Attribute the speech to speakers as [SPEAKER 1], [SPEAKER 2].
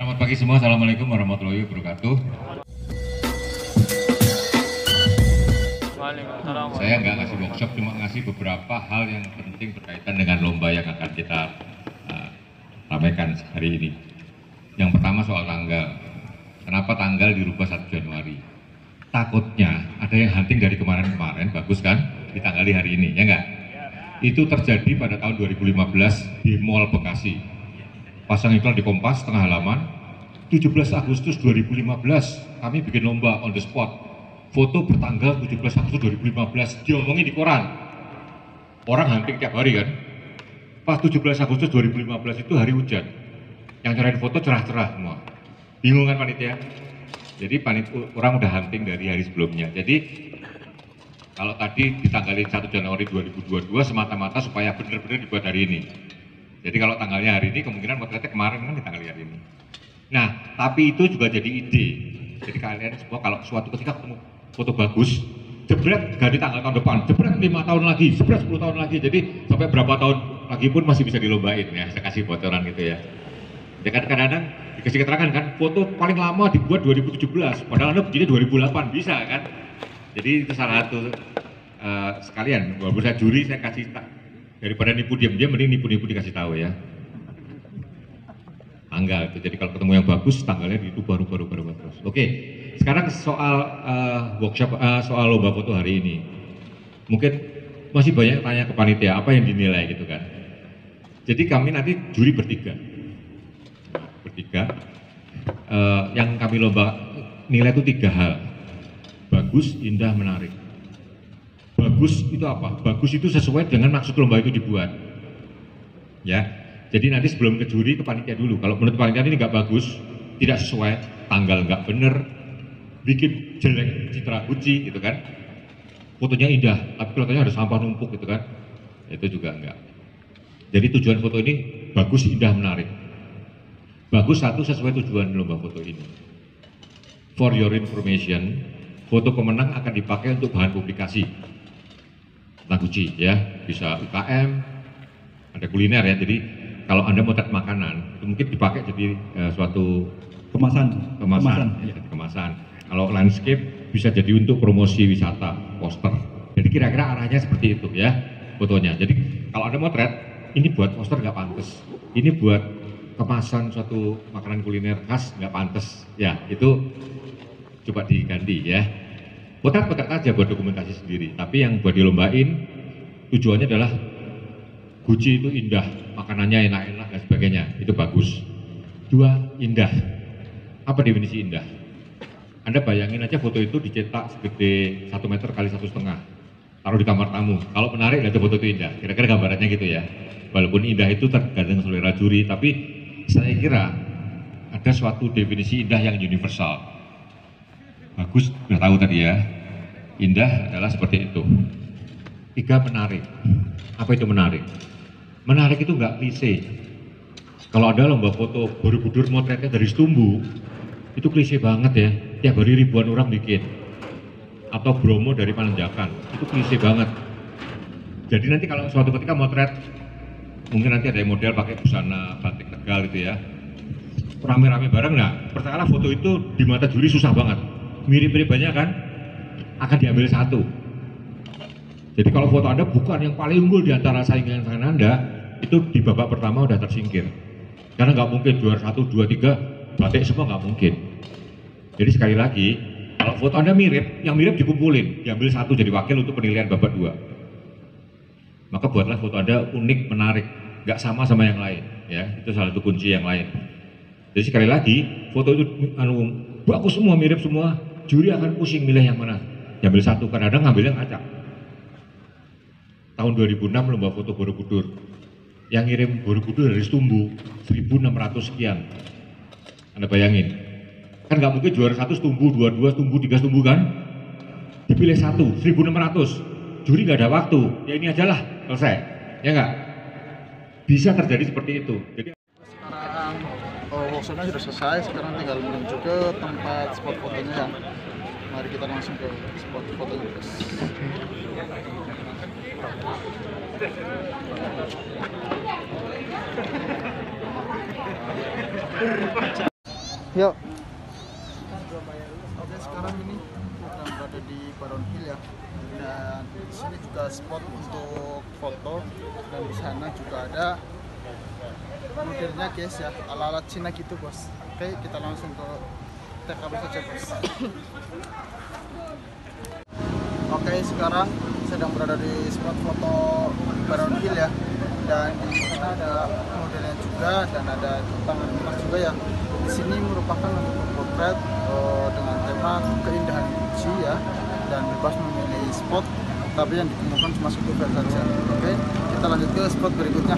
[SPEAKER 1] Selamat pagi semua, Assalamualaikum warahmatullahi wabarakatuh. Saya nggak ngasih workshop, cuma ngasih beberapa hal yang penting berkaitan dengan lomba yang akan kita ramaikan hari ini. Yang pertama soal tanggal. Kenapa tanggal dirubah 1 Januari? Takutnya ada yang hunting dari kemarin-kemarin, bagus kan? Ditanggali hari ini, ya nggak? Itu terjadi pada tahun 2015 di Mall Bekasi. Pasang iklan di Kompas, setengah halaman. 17 Agustus 2015, kami bikin lomba on the spot. Foto bertanggal 17 Agustus 2015, diomongin di koran. Orang hunting tiap hari kan. Pas 17 Agustus 2015 itu hari hujan. Yang cerain foto cerah-cerah semua. Bingung kan panitia? Jadi orang udah hunting dari hari sebelumnya. Jadi kalau tadi ditanggalin 1 Januari 2022 semata-mata supaya benar-benar dibuat hari ini. Jadi kalau tanggalnya hari ini, kemungkinan potretnya kemarin kan ditanggali hari ini. Nah, tapi itu juga jadi ide. Jadi kalian semua kalau suatu ketika ketemu foto bagus, jebret ganti tanggal tahun depan, jebret 5 tahun lagi, jebret 10 tahun lagi. Jadi sampai berapa tahun lagi pun masih bisa dilombain ya. Saya kasih bocoran gitu ya. Jadi kadang-kadang dikasih keterangan kan, foto paling lama dibuat 2017, padahal Anda begini 2008, bisa kan? Jadi itu salah satu sekalian, walaupun saya juri, saya kasih daripada nipu diam-diam, mending nipu-nipu dikasih tahu ya. Tanggal itu, jadi kalau ketemu yang bagus, tanggalnya itu baru terus. Oke, sekarang soal workshop, soal lomba foto hari ini. Mungkin masih banyak tanya ke panitia, apa yang dinilai gitu kan. Jadi kami nanti juri bertiga. Yang kami lomba nilai itu 3 hal. Bagus, indah, menarik. Bagus itu apa? Bagus itu sesuai dengan maksud lomba itu dibuat. Ya, jadi nanti sebelum ke juri, ke panitia dulu. Kalau menurut panitia ini nggak bagus, tidak sesuai, tanggal nggak bener, bikin jelek citra Gucci gitu kan. Fotonya indah, tapi kelihatannya ada sampah numpuk gitu kan. Itu juga enggak. Jadi tujuan foto ini bagus, indah, menarik. Bagus satu sesuai tujuan lomba foto ini. For your information, foto pemenang akan dipakai untuk bahan publikasi. Tentang Gucci ya, bisa UKM, ada kuliner ya. Jadi kalau Anda mau tet makanan, itu mungkin dipakai jadi suatu kemasan. Ya, kemasan. Kalau landscape bisa jadi untuk promosi wisata, poster. Jadi kira-kira arahnya seperti itu ya fotonya. Jadi kalau Anda mau thread, ini buat poster nggak pantas. Ini buat kemasan suatu makanan kuliner khas nggak pantas. Ya itu coba diganti ya. Potret aja buat dokumentasi sendiri. Tapi yang buat dilombain tujuannya adalah Gucci itu indah, makanannya enak-enak dan sebagainya, itu bagus. 2, indah. Apa definisi indah? Anda bayangin aja foto itu dicetak segede 1 meter kali 1,5, taruh di kamar tamu. Kalau menarik, lihat foto itu indah. Kira-kira gambarannya gitu ya. Walaupun indah itu tergantung selera juri, tapi saya kira ada suatu definisi indah yang universal. Bagus, sudah tahu tadi ya. Indah adalah seperti itu. 3, menarik. Apa itu menarik? Menarik itu nggak klise. Kalau ada lomba foto Borobudur motretnya dari Setumbu, itu klise banget ya. Tiap hari ribuan orang bikin. Atau Bromo dari Panenjakan, itu klise banget. Jadi nanti kalau suatu ketika motret, mungkin nanti ada yang model pakai busana batik Tegal gitu ya. Rame-rame bareng, nah percayalah foto itu di mata juri susah banget. Mirip-mirip banyak kan, akan diambil satu. Jadi kalau foto Anda bukan yang paling unggul di antara saingan Anda, itu di babak pertama udah tersingkir. Karena nggak mungkin juara 1, 2, 3, batik semua nggak mungkin. Jadi sekali lagi, kalau foto Anda mirip, yang mirip dikumpulin, diambil satu jadi wakil untuk penilaian babak 2. Maka buatlah foto Anda unik, menarik, nggak sama yang lain. Ya, itu salah satu kunci yang lain. Jadi sekali lagi, foto itu bagus semua, mirip semua, juri akan pusing milih yang mana. Diambil satu, kadang-kadang ngambil yang acak. Tahun 2006 lomba foto Borobudur. Yang ngirim Borobudur dari Setumbu 1.600 sekian. Anda bayangin. Kan nggak mungkin juara 1 Setumbu, 2 Setumbu, 3 Setumbu kan? Dipilih 1, 1.600. Juri nggak ada waktu. Ya ini aja lah, selesai. Ya nggak? Bisa terjadi seperti itu. Jadi
[SPEAKER 2] sekarang workshopnya sudah selesai. Sekarang tinggal menuju ke tempat spot fotonya. Mari kita langsung ke spot fotonya, guys. Yuk. Oke, sekarang ini kita berada di Baron Hill ya. Dan di sini juga spot untuk foto, dan di sana juga ada modelnya guys ya, ala-ala Cina gitu bos. Oke, kita langsung ke TKP saja bos. Oke, sekarang sedang berada di spot foto Baron Hill ya, dan di sana ada modelnya juga dan ada tangan emas juga ya. Di sini merupakan untuk potret dengan tema keindahan Gucci ya, dan bebas memilih spot, tapi yang ditemukan cuma satu brand saja. Oke, kita lanjut ke spot berikutnya.